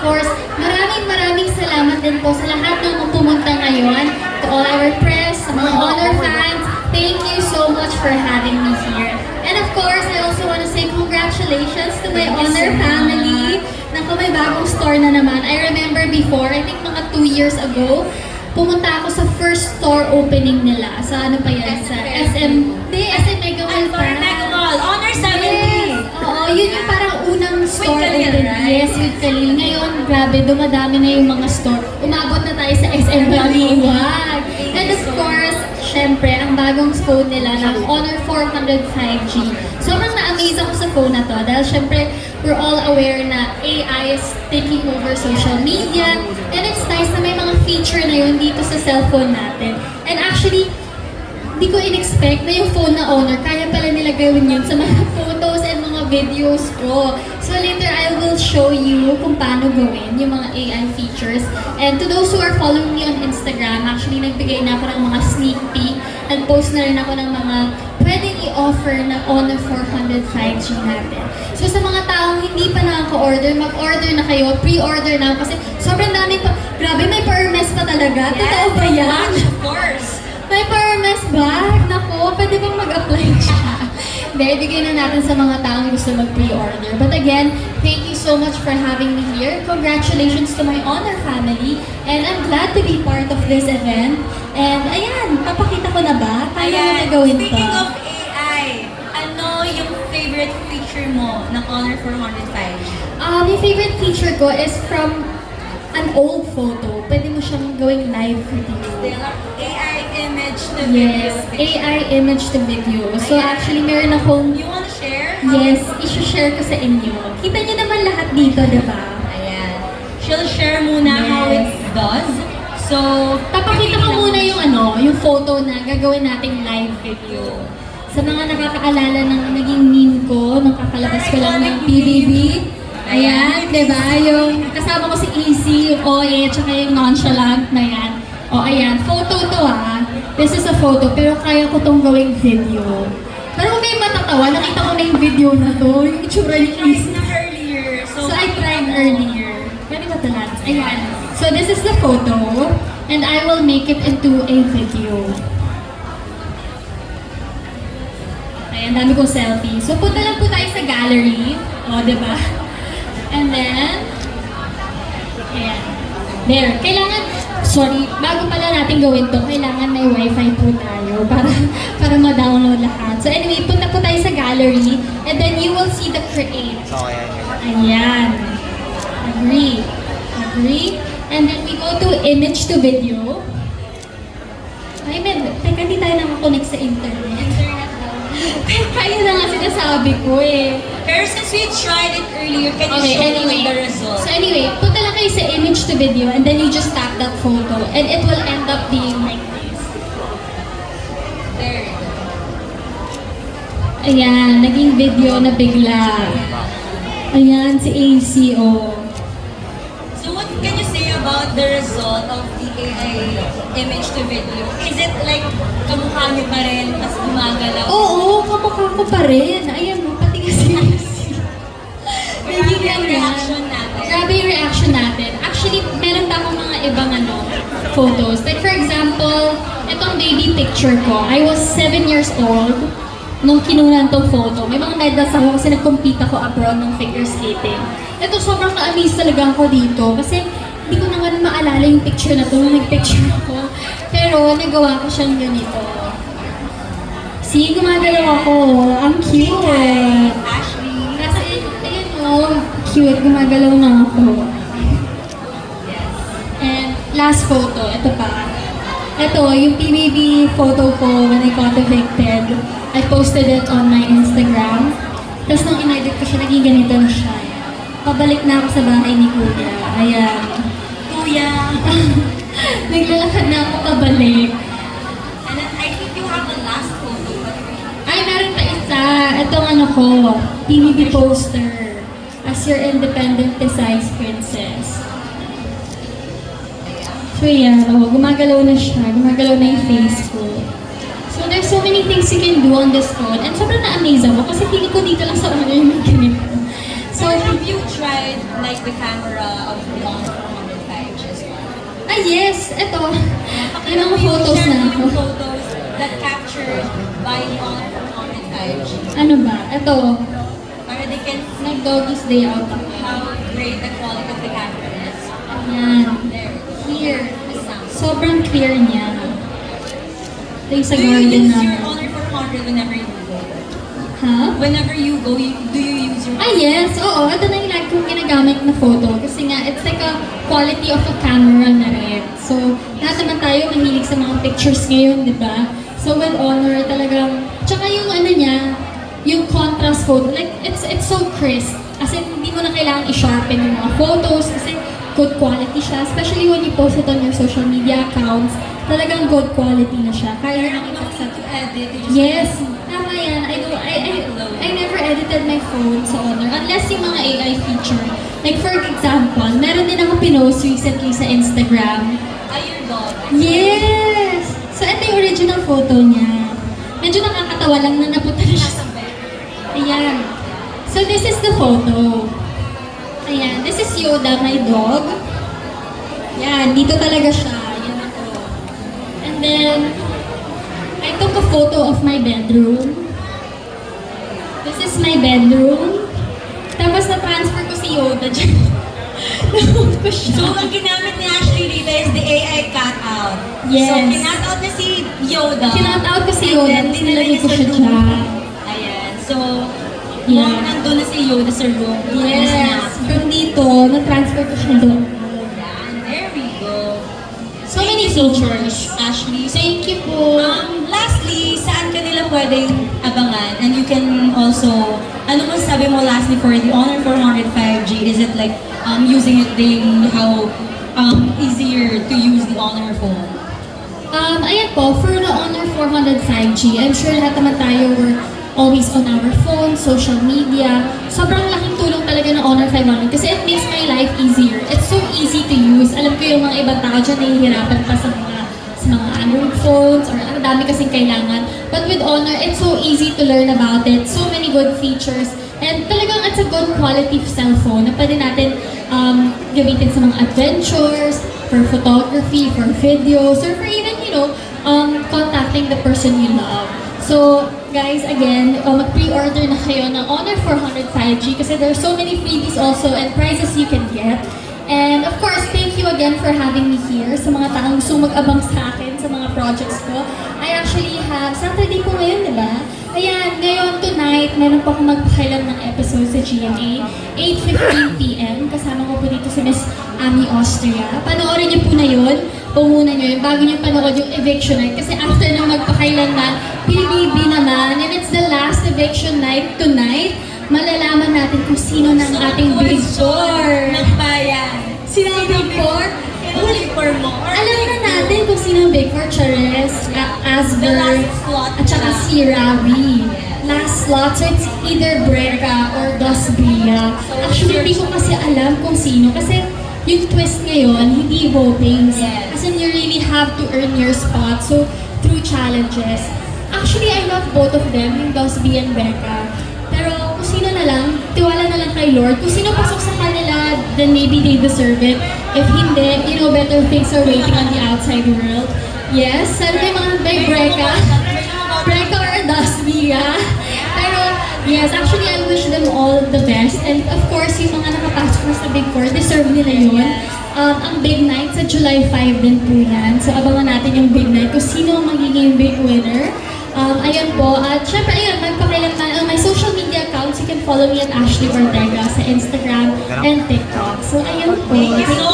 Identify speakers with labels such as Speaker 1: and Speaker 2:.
Speaker 1: course, maraming salamat din po sa lahat ng pumunta ngayon. To all our press, sa mga honor fans, thank you so much for having me here. And of course, I also want to say congratulations to my honor family. Naku, may bagong store na naman. I remember before, I think mga 2 years ago, pumunta ako sa first store opening nila. Sa ano pa yan? Sa SM Mega Mall pa.
Speaker 2: Mega Mall, Honor 70.
Speaker 1: Yes. Oo, yun yung parang unang store
Speaker 2: Khalil,
Speaker 1: opening.
Speaker 2: right?
Speaker 1: Yes, with Khalil. Ngayon, grabe, dumadami na yung mga store. Umabot na tayo sa SM Baliwag. And of course, syempre, ang bagong phone nila na Honor 400 5G. Sobrang na-amaze ako sa phone na to dahil syempre, we're all aware na AI is taking over social media. And it's nice na may mga feature na yun dito sa cellphone natin. And actually, hindi ko in-expect na yung phone na Honor, kaya pala nila gawin yun sa mga photos and mga videos ko. So later, I will show you kung paano gawin yung mga AI features. And to those who are following me on Instagram, actually nagbigay na ako ng mga sneak peek and post na rin ako ng mga pwedeng i-offer na Honor 400 5G natin. So sa mga taong hindi pa nakaka-order, mag-order na kayo, pre-order na kasi sobrang dami pa. Grabe, may pa-Hermes pa talaga. Totoo ba yan?
Speaker 2: Watch, of course.
Speaker 1: May pa-Hermes bag? Naku, pwede bang mag-apply siya? Hindi, ibigay na natin sa mga taong gusto mag-pre-order. But again, thank you so much for having me here. Congratulations to my honor family. And I'm glad to be part of this event. And ayan, papakita ko na ba? Paano mo nagawin to?
Speaker 2: Speaking of AI, ano yung favorite feature mo ng Honor 405?
Speaker 1: My favorite feature ko is from an old photo. Pwede mo siyang gawing live video.
Speaker 2: AI image to video.
Speaker 1: Yes, AI image to video. So actually, meron akong
Speaker 2: You wanna share?
Speaker 1: yes, i-share ko sa inyo. Kita niyo naman lahat dito, di ba?
Speaker 2: Ayan. She'll share muna how it does. So,
Speaker 1: Papakita ko muna yung yung photo na gagawin nating live video. Sa mga nakakaalala ng naging meme ko, nung kakalabas ko lang ng PBB. Ayan, di ba? Yung kasama ko si Easy, yung OA, tsaka yung nonchalant na yan. O, ayan. Photo to This is a photo, pero kaya ko tong gawing video. Pero kung kayo matatawa, nakita ko na yung video na to. Yung itsura ni Easy.
Speaker 2: na earlier.
Speaker 1: So I tried earlier. Pwede ba talat? Ayan. So this is the photo, and I will make it into a video. Ayan, dami kong selfie. So punta lang po tayo sa gallery. O, diba? And then, ayan. There. Kailangan, sorry, bago pala natin gawin to, kailangan may wifi po tayo para ma-download lahat. So anyway, punta po tayo sa gallery, and then you will see the create. Ayan. Agree. And then we go to image to video. Ay, teka, di tayo nakakonect sa internet. Kaya na nga sinasabi ko eh.
Speaker 2: Pero since we tried it earlier, can you
Speaker 1: Okay,
Speaker 2: show
Speaker 1: anyway.
Speaker 2: me the result?
Speaker 1: So anyway, punta lang kayo sa image to video and then you just tap that photo and it will end up being like this.
Speaker 2: There.
Speaker 1: Ayan, naging video na bigla. Ayan, si AC, oh.
Speaker 2: So what can you say about the result of the AI image to video? Is it like kamukha niyo pa rin, tas gumagalaw?
Speaker 1: Oo, kamukha ko pa rin. Ayan mo, pati kasi AC.
Speaker 2: Grabe yung reaction natin.
Speaker 1: Grabe yung reaction natin. Actually, meron pa akong mga ibang photos. Like for example, itong baby picture ko. I was 7 years old nung kinunan tong photo. May mga medals ako kasi nag-compete ako abroad ng figure skating. Ito, sobrang na-amaze talaga ako dito kasi hindi ko na nga maalala yung picture na to nung nag-picture ako. Pero nagawa ko siyang ganito. See, gumagalaw ako. Ang cute.
Speaker 2: Ashley.
Speaker 1: Kasi, ayun o, cute. Gumagalaw na ako. And last photo, ito pa. Ito, yung PBB photo ko when I got evicted. I posted it on my Instagram. Tapos nung in-edit ko siya, naging ganito na siya. Pabalik na ako sa bahay ni Kuya. Ayan.
Speaker 2: Kuya.
Speaker 1: Naglalakad na ako pabalik.
Speaker 2: And then I think you have the last photo.
Speaker 1: Ay, meron pa isa. Itong ko, PBB poster. As your independent decides princess. So yan, gumagalaw na siya. Gumagalaw na yung face ko. So there's so many things you can do on this phone. And sobrang na-amaze ako kasi feeling ko dito lang sa honor yung ganito.
Speaker 2: So have you tried like the camera of the Honor 405 just
Speaker 1: Ah, yes! Ito. Yung mga photos
Speaker 2: share
Speaker 1: na
Speaker 2: mo
Speaker 1: ako.
Speaker 2: yung photos that captured by the Honor 405
Speaker 1: Ano ba? Ito.
Speaker 2: para they can see
Speaker 1: Nag-doggies day out ako.
Speaker 2: how great the quality of the camera is.
Speaker 1: Yan.
Speaker 2: There.
Speaker 1: Here.
Speaker 2: The sound.
Speaker 1: Sobrang clear niya. Ito yung sa
Speaker 2: Do you
Speaker 1: garden
Speaker 2: use your
Speaker 1: namin.
Speaker 2: Honor 400 whenever you go?
Speaker 1: Ha?
Speaker 2: Whenever you go, do you use your
Speaker 1: Ah, yes. Oo. Ito na yung lagi kong ginagamit na photo. Kasi nga, it's like a quality of a camera na rin. So, lahat naman tayo mahilig sa mga pictures ngayon, di ba? So, with Honor, talagang... Tsaka yung ano niya, yung contrast photo, like, it's so crisp. As in, hindi mo na kailangan i-sharpen yung mga photos kasi good quality siya. Especially when you post it on your social media accounts, talagang good quality na siya. Kaya
Speaker 2: You
Speaker 1: nakita
Speaker 2: don't
Speaker 1: sa...
Speaker 2: need to edit. You just
Speaker 1: Yes, tama yan. I never edited my phone sa Honor unless yung mga AI feature. Like for example, meron din ako pinost recently sa Instagram.
Speaker 2: your dog.
Speaker 1: Yes! So ito yung original photo niya. Medyo nakakatawa lang na napunta na siya sa bed. Ayan. So this is the photo. Ayan, this is Yoda, my dog. Yan, dito talaga siya. Yan ako. And then, I took a photo of my bedroom. This is my bedroom. Tapos na-transfer ko si Yoda dyan. Nahook ko siya.
Speaker 2: So, ang ginamit ni Ashley dito is the AI cutout.
Speaker 1: Yes.
Speaker 2: So, kinout na si Yoda.
Speaker 1: Kinout ko si
Speaker 2: And
Speaker 1: Yoda,
Speaker 2: then,
Speaker 1: tapos
Speaker 2: dinala
Speaker 1: nilagay
Speaker 2: niya
Speaker 1: ko
Speaker 2: sa
Speaker 1: siya
Speaker 2: room.
Speaker 1: dyan.
Speaker 2: Ayan. So,
Speaker 1: Yeah.
Speaker 2: mukhang nandun na si Yoda sa room.
Speaker 1: Yes. From dito, na-transfer ko siya doon.
Speaker 2: Ayan. There we go.
Speaker 1: So many features.
Speaker 2: Ashley. So,
Speaker 1: Thank you po.
Speaker 2: lastly, saan ka nila pwedeng abangan? And you can also, ano mo sabi mo lastly for the Honor 400 5G? Is it like using it daily? How easier to use the Honor phone?
Speaker 1: Ayan po, for the Honor 400 5G, I'm sure lahat naman tayo were always on our phone, social media. Sobrang laking tulong talaga ng Honor 500 kasi it makes my life easier. It's so easy to use. Alam ko yung mga ibang tao dyan nahihirapan pa sa mga Android phones or ang dami kasing kailangan. But with Honor, it's so easy to learn about it. So many good features. And talagang it's a good quality cellphone na pwede natin gamitin sa mga adventures, for photography, for videos, or for even, contacting the person you love. So, guys, again, mag-pre-order na kayo ng Honor 400 5G kasi there are so many freebies also and prizes you can get. And of course, thank you again for having me here sa mga taong gusto mag-abang sa akin sa mga projects ko. I actually have, Saturday po ngayon, di ba? Ayan, ngayon, tonight, meron po akong magpakailan ng episode sa GMA. 8:15 p.m. Kasama ko po dito si Miss Ami Austria. Panoorin niyo po na yun. Pumunan niyo yun bago niyo panood yung eviction night. Kasi after ng magpakailanman, PBB naman. And it's the last eviction night tonight. Malalaman natin kung sino ng ating Big Four.
Speaker 2: Ng bayan.
Speaker 1: Sino ang Big Four?
Speaker 2: Big Four mo.
Speaker 1: Alam na natin kung sino ang Big Four. Chares,
Speaker 2: The
Speaker 1: Asber,
Speaker 2: last slot
Speaker 1: at saka
Speaker 2: nila.
Speaker 1: si Ravi. Last slot, so it's either Breca or Dos Bria. Actually, hindi ko kasi alam kung sino. Kasi yung twist ngayon, hindi votings.
Speaker 2: Yes.
Speaker 1: As in, you really have to earn your spot. So, through challenges. Actually, I love both of them, yung Dos B and Becca. Pero kung sino na lang, tiwala na lang kay Lord. Kung sino pasok sa kanila, then maybe they deserve it. If hindi, better things are waiting on the outside world. Yes, sana may mga by Breca. Breca or Dusty, yeah? Pero, yes, actually, I wish them all the best. And of course, yung mga nakapasok na sa Big Four, deserve nila yun. Ang Big Night sa July 5 din po yan. So, abangan natin yung Big Night kung sino ang magiging big winner. Ayun po. At syempre, ayun, magpakailangan my social media accounts. You can follow me at Ashley Ortega sa Instagram and TikTok. So, ayun po.
Speaker 2: Thank you so